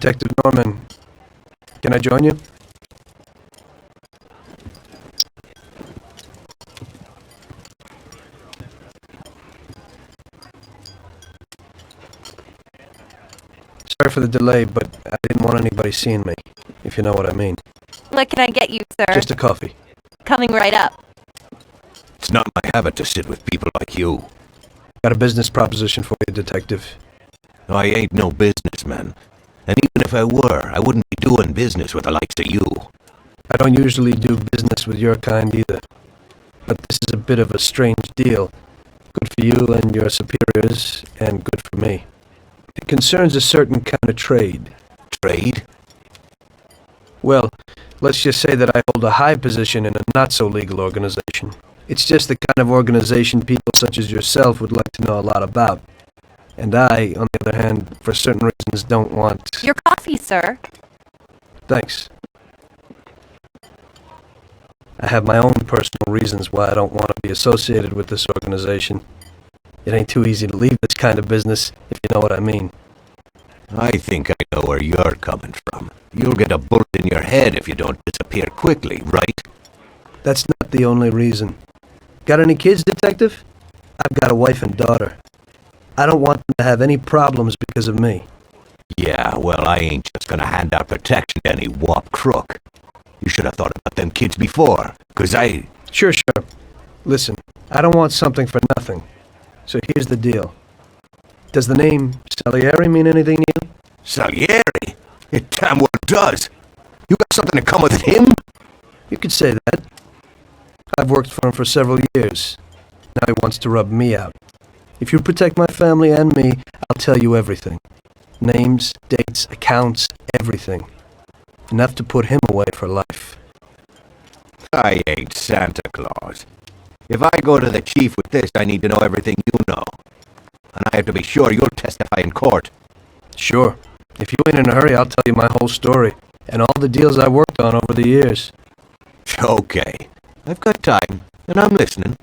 Detective Norman. Can I join you? Sorry for the delay, but I didn't want anybody seeing me, if you know what I mean. What can I get you, sir? Just a coffee. Coming right up. It's not my habit to sit with people like you. Got a business proposition for you, Detective. I ain't no businessman. And even if I were, I wouldn't be doing business with the likes of you. I don't usually do business with your kind either. But this is a bit of a strange deal. Good for you and your superiors, and good for me. It concerns a certain kind of trade. Trade? Well, let's just say that I hold a high position in a not-so-legal organization. It's just the kind of organization people such as yourself would like to know a lot about. And I, on the other hand, for certain reasons don't want... Your coffee, sir. Thanks. I have my own personal reasons why I don't want to be associated with this organization. It ain't too easy to leave this kind of business, if you know what I mean. I think I know where you're coming from. You'll get a bullet in your head if you don't disappear quickly, right? That's not the only reason. Got any kids, Detective? I've got a wife and daughter. I don't want them to have any problems because of me. Yeah, well, I ain't just gonna hand out protection to any wop crook. You should have thought about them kids before, 'cause I... Sure. Listen, I don't want something for nothing. So here's the deal. Does the name Salieri mean anything to you? Salieri? It damn well does. You got something in common with him? You could say that. I've worked for him for several years. Now he wants to rub me out. If you protect my family and me, I'll tell you everything. Names, dates, accounts, everything. Enough to put him away for life. I ain't Santa Claus. If I go to the chief with this, I need to know everything you know. And I have to be sure you'll testify in court. Sure. If you ain't in a hurry, I'll tell you my whole story. And all the deals I worked on over the years. Okay. I've got time, and I'm listening.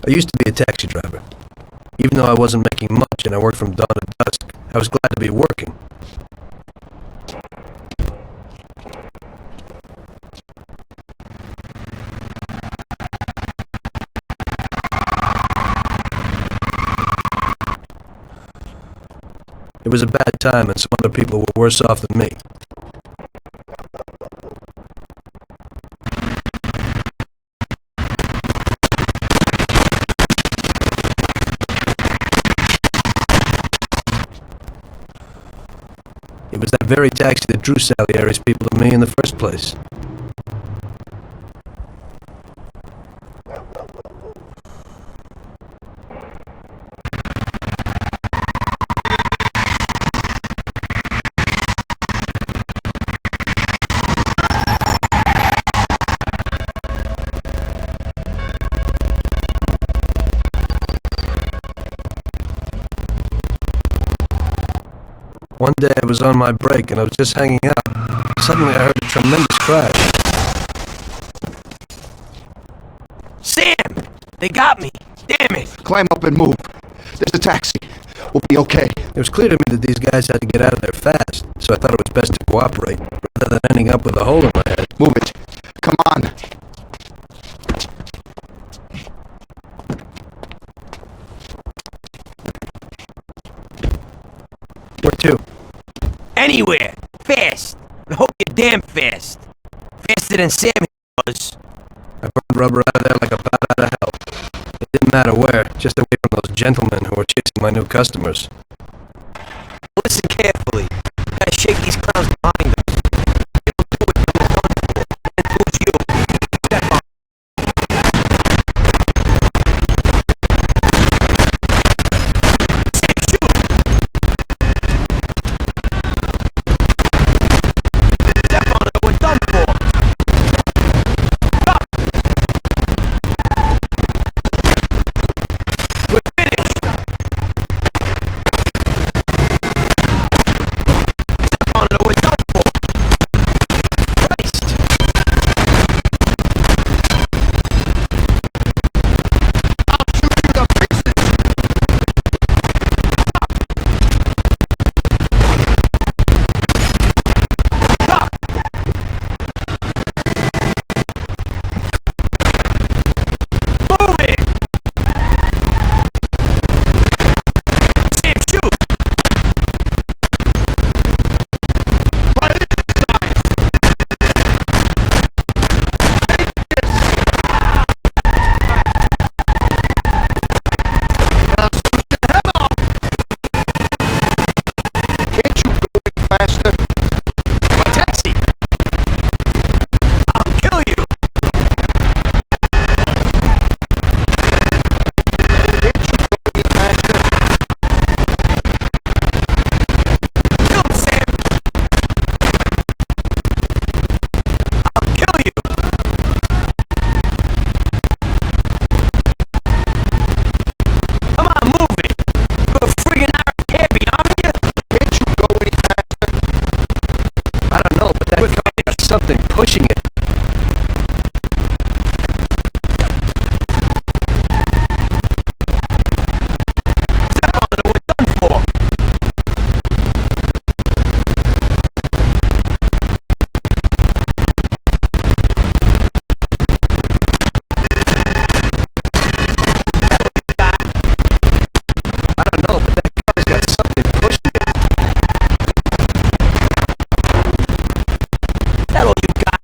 I used to be a taxi driver. Even though I wasn't making much and I worked from dawn to dusk, I was glad to be working. It was a bad time and some other people were worse off than me. It was that very taxi that drew Salieri's people to me in the first place. One day I was on my break and I was just hanging out. Suddenly I heard a tremendous crash. Sam! They got me! Damn it! Climb up and move. There's a taxi. We'll be okay. It was clear to me that these guys had to get out of there fast, so I thought it was best to cooperate, rather than ending up with a hole in my head. Move it. Come on. Where to? Anywhere! Fast! I hope you're damn fast! Faster than Sam was. I burned rubber out of there like a bat out of hell. It didn't matter where, just away from those gentlemen who were chasing my new customers. Listen carefully. Gotta shake these clowns behind us. They will do what they were done for. And who's you? Step on. Sam, shoot! Step on it, we're done for! Stop! We're finished! On it, we're done for! Christ! I'll shoot you to pieces. Stop! Move it! Sam, shoot! Right inside. Now shoot your head off. Can't you go any faster? My taxi! I'll kill you! Can't you go any faster? Kill him, Sam! I'll kill you! Come on, move it! You're a friggin' Arab cabby, aren't you? Can't you go any faster? I don't know, but that car got something pushing it. Step on it, we're done for! I don't know, but that car's got something pushing it. Is that all you got?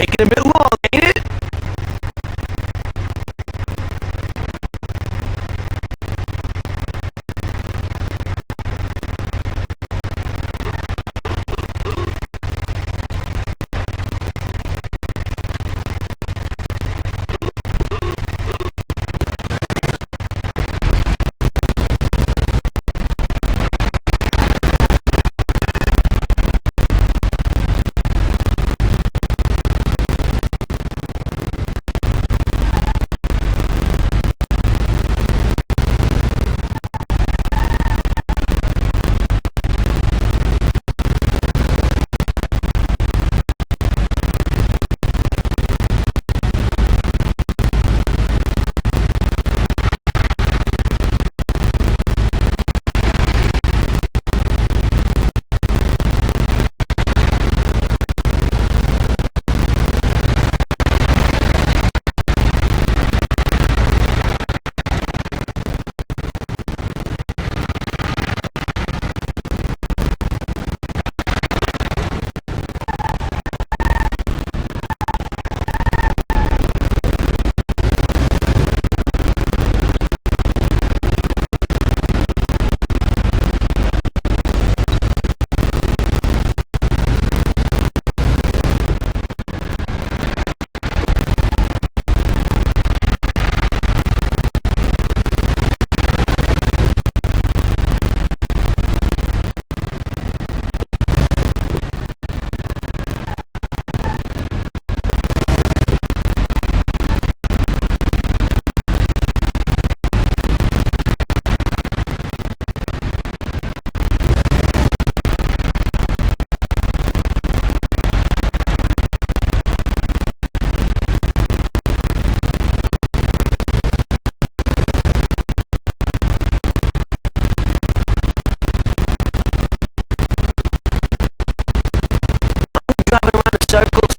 Taking a bit long, ain't it? Circles.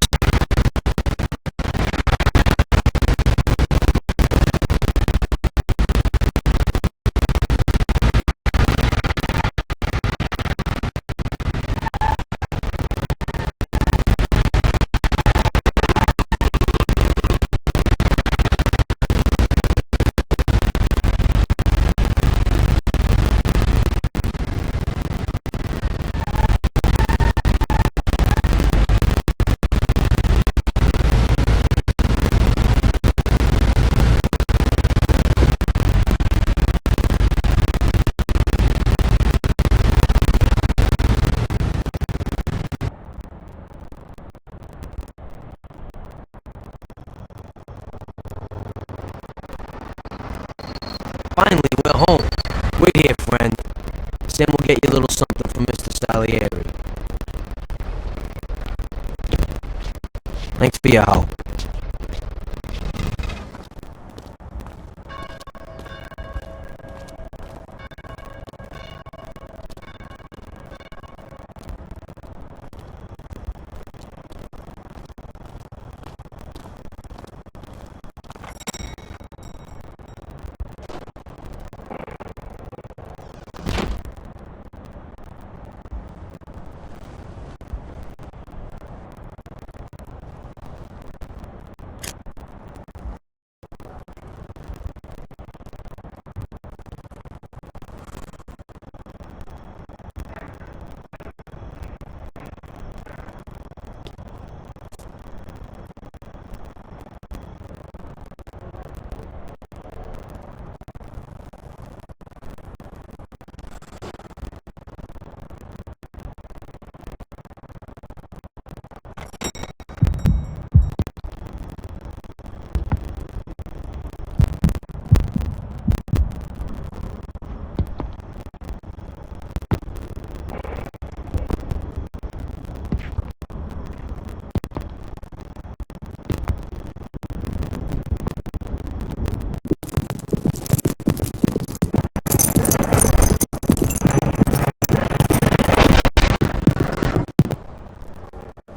Finally, we're home. Wait here, friend. Sam will get you a little something from Mr. Salieri. Thanks for your help.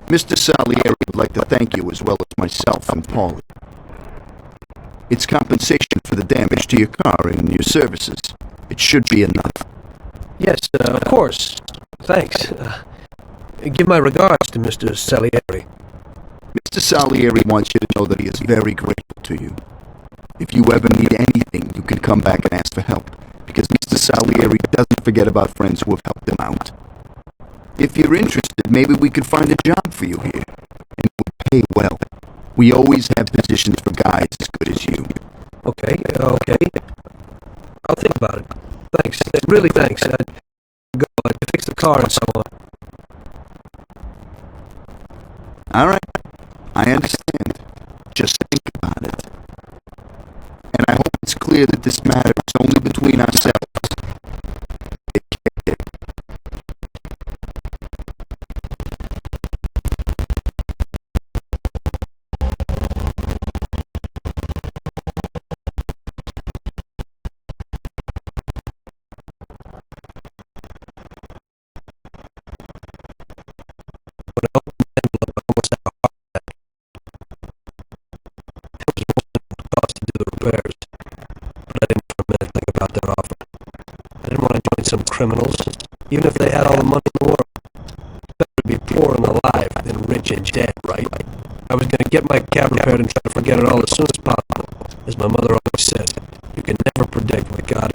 Mr. Salieri would like to thank you as well as myself and Paulie. It's compensation for the damage to your car and your services. It should be enough. Yes, of course. Thanks. Give my regards to Mr. Salieri. Mr. Salieri wants you to know that he is very grateful to you. If you ever need anything, you can come back and ask for help, because Mr. Salieri doesn't forget about friends who have helped him out. If you're interested, maybe we could find a job for you here, and it would pay well. We always have positions for guys as good as you. Okay. I'll think about it. Thanks. Really, thanks. I'd go. I'd fix the car and so on. All right, I understand. Just think about it. And I hope it's clear that this matter is only between ourselves. Take care. Cost to do the repairs, but I didn't for a minute think about their offer. I didn't want to join some criminals, even if they had all the money in the world. Better to be poor and alive than rich and dead, right? I was going to get my cab repaired and try to forget it all as soon as possible. As my mother always said, you can never predict what God